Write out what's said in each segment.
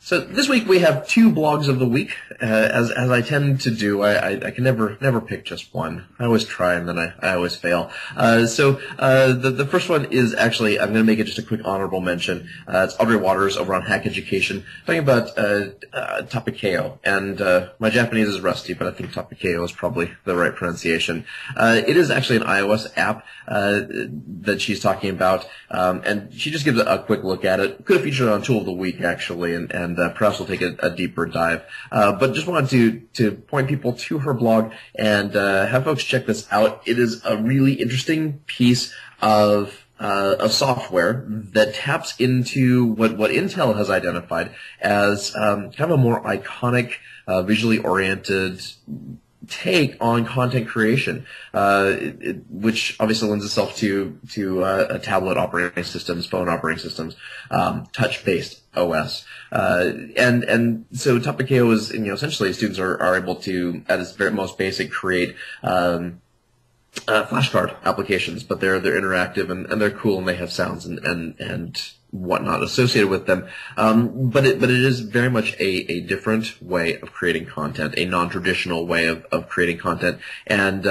So this week we have two blogs of the week. As I tend to do, I can never pick just one. I always try and then I always fail. The first one is actually, I'm going to make it just a quick honorable mention. It's Audrey Waters over on Hack Education talking about Tapikeo. And my Japanese is rusty, but I think Tapikeo is probably the right pronunciation. It is actually an iOS app that she's talking about, and she just gives a quick look at it. Could have featured it on Tool of the Week actually, and perhaps we'll take a deeper dive. But just wanted to point people to her blog and have folks check this out. It is a really interesting piece of software that taps into what Intel has identified as kind of a more iconic, visually oriented take on content creation, which obviously lends itself to tablet operating systems, phone operating systems, touch-based OS, and so Tapikeo is, essentially students are able to, at its very most basic, create flashcard applications, but they're interactive and they're cool and they have sounds and whatnot associated with them. But it is very much a different way of creating content, a non-traditional way of creating content, and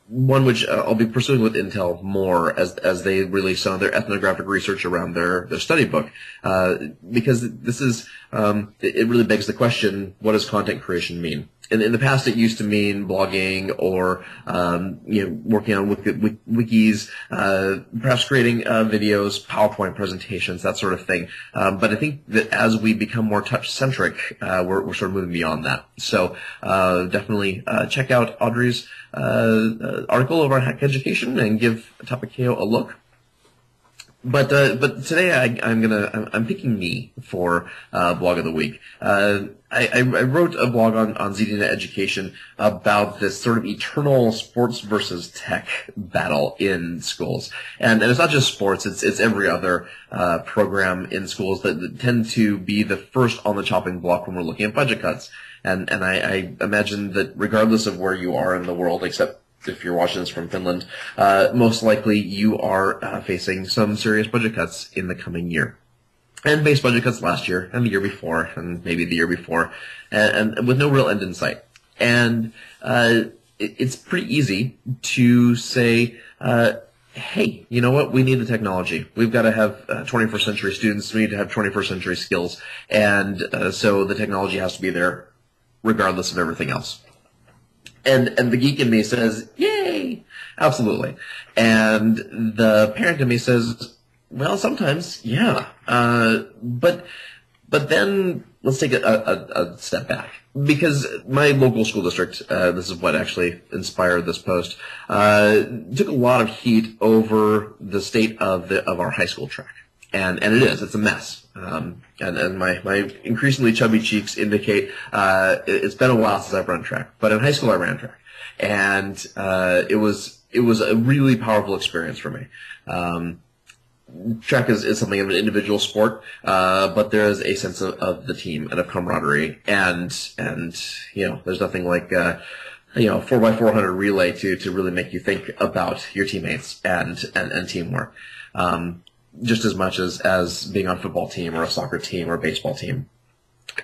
one which I'll be pursuing with Intel more as they release some of their ethnographic research around their study book, because this is it really begs the question: what does content creation mean? In the past, it used to mean blogging or working on wikis, perhaps creating videos, PowerPoint presentations, that sort of thing. But I think that as we become more touch-centric, we're sort of moving beyond that. So definitely check out Audrey's article over on Hack Education and give Tapikeo a look. But today I'm picking me for blog of the week. I wrote a blog on ZDNet Education about this sort of eternal sports versus tech battle in schools, and it's not just sports; it's every other program in schools that tend to be the first on the chopping block when we're looking at budget cuts. And I imagine that regardless of where you are in the world, except if you're watching this from Finland, most likely you are facing some serious budget cuts in the coming year. And base budget cuts last year, and the year before, and maybe the year before, and with no real end in sight. And it's pretty easy to say, hey, you know what? We need the technology. We've got to have 21st century students. We need to have 21st century skills. And so the technology has to be there regardless of everything else. And the geek in me says, yay, absolutely. And the parent in me says, well, sometimes, yeah. But then let's take a step back. Because my local school district, this is what actually inspired this post, took a lot of heat over the state of our high school track. And it's a mess. And my increasingly chubby cheeks indicate, it's been a while since I've run track, but in high school I ran track. And, it was a really powerful experience for me. Track is something of an individual sport, but there is a sense of the team and of camaraderie, and there's nothing like 4x400 relay to really make you think about your teammates and teamwork, just as much as being on a football team or a soccer team or a baseball team.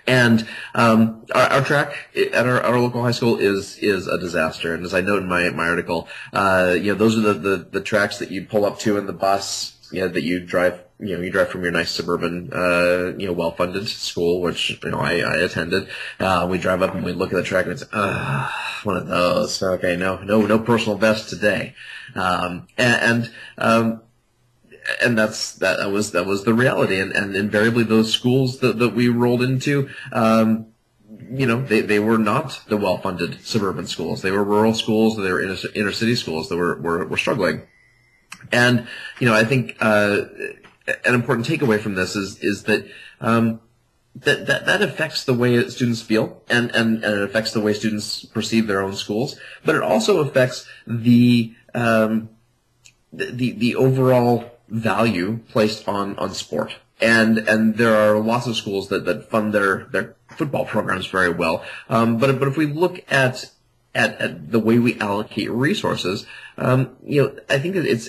And our track at our local high school is a disaster. And as I note in my article, those are the tracks that you pull up to in the bus. That you drive from your nice suburban, well-funded school, which, I attended. We drive up and we look at the track and it's, one of those. Okay, no personal best today. And that was the reality. And invariably those schools that we rolled into, they were not the well-funded suburban schools. They were rural schools. They were inner city schools that were struggling. And, I think, an important takeaway from this is that, that affects the way students feel and it affects the way students perceive their own schools, but it also affects the overall value placed on sport. And there are lots of schools that fund their football programs very well. But if we look at the way we allocate resources, I think that it's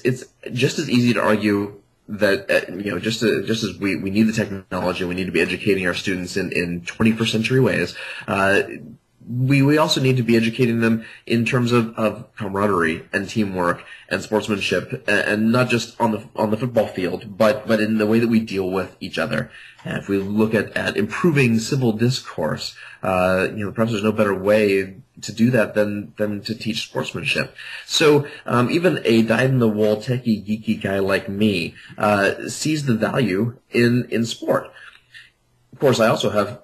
just as easy to argue that just as we need the technology, we need to be educating our students in 21st century ways. We also need to be educating them in terms of camaraderie and teamwork and sportsmanship, and not just on the football field, but in the way that we deal with each other. And if we look at improving civil discourse, perhaps there's no better way to do that than to teach sportsmanship. So even a dyed-in-the-wool techie geeky guy like me sees the value in sport. Of course, I also have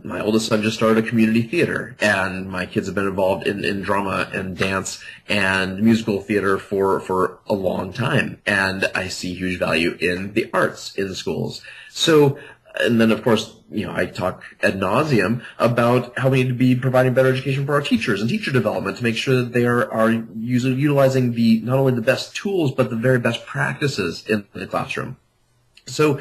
my oldest son just started a community theater, and my kids have been involved in drama and dance and musical theater for a long time, and I see huge value in the arts in schools. So, and then of course, I talk ad nauseum about how we need to be providing better education for our teachers and teacher development to make sure that they are utilizing not only the best tools but the very best practices in the classroom. So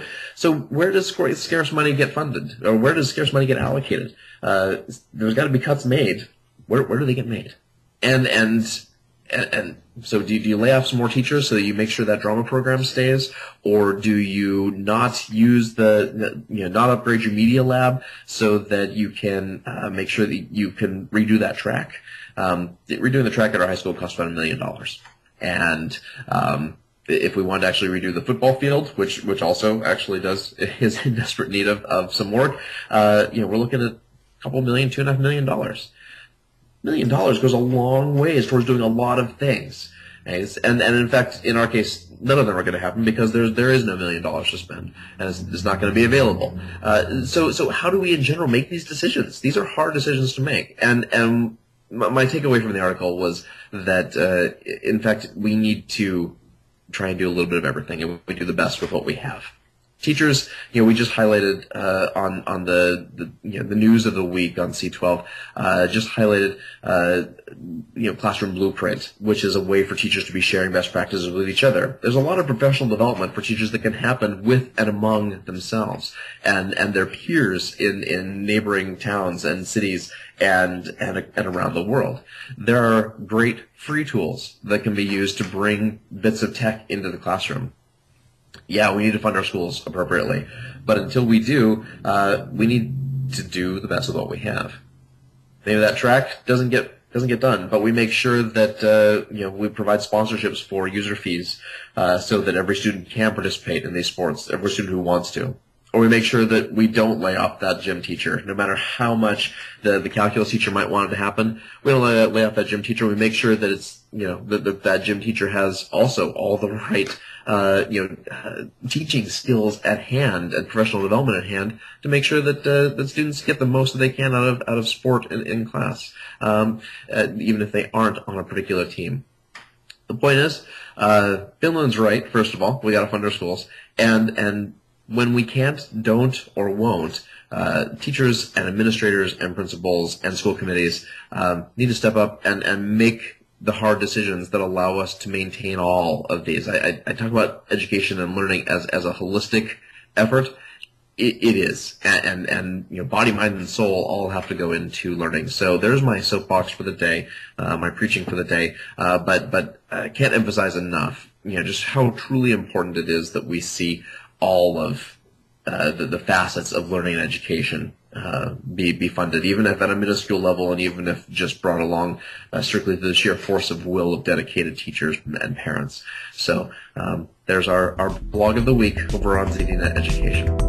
where does scarce money get funded, or where does scarce money get allocated? There's got to be cuts made. Where do they get made? And so do you lay off some more teachers so that you make sure that drama program stays, or do you not use not upgrade your media lab so that you can make sure that you can redo that track? Redoing the track at our high school costs about $1 million, and if we want to actually redo the football field, which also actually is in desperate need of some work, we're looking at a couple million, $2.5 million. $1 million goes a long ways towards doing a lot of things. And in fact, in our case, none of them are going to happen because there is no $1 million to spend, and it's not going to be available. So how do we in general make these decisions? These are hard decisions to make. And my takeaway from the article was that, in fact, we need to try and do a little bit of everything, and we do the best with what we have. Teachers, we just highlighted on the news of the week on C12, just highlighted Classroom Blueprint, which is a way for teachers to be sharing best practices with each other. There's a lot of professional development for teachers that can happen with and among themselves and their peers in neighboring towns and cities and around the world. There are great free tools that can be used to bring bits of tech into the classroom. Yeah, we need to fund our schools appropriately, but until we do, we need to do the best with what we have. Maybe that track doesn't get done, but we make sure that we provide sponsorships for user fees so that every student can participate in these sports, every student who wants to. Or we make sure that we don't lay off that gym teacher, no matter how much the calculus teacher might want it to happen. We don't lay off that gym teacher. We make sure that it's that gym teacher has also all the right teaching skills at hand and professional development at hand to make sure that that students get the most that they can out of sport in class, even if they aren't on a particular team. The point is, Finland's right. First of all, we got to fund our schools, and when we can't, don't, or won't, teachers and administrators and principals and school committees need to step up and make the hard decisions that allow us to maintain all of these. I talk about education and learning as a holistic effort. It is, and body, mind, and soul all have to go into learning. So there's my soapbox for the day, my preaching for the day. But I can't emphasize enough, just how truly important it is that we see all of the facets of learning and education be funded, even if at a minuscule level, and even if just brought along strictly through the sheer force of will of dedicated teachers and parents. So there's our blog of the week over on ZDNet Education.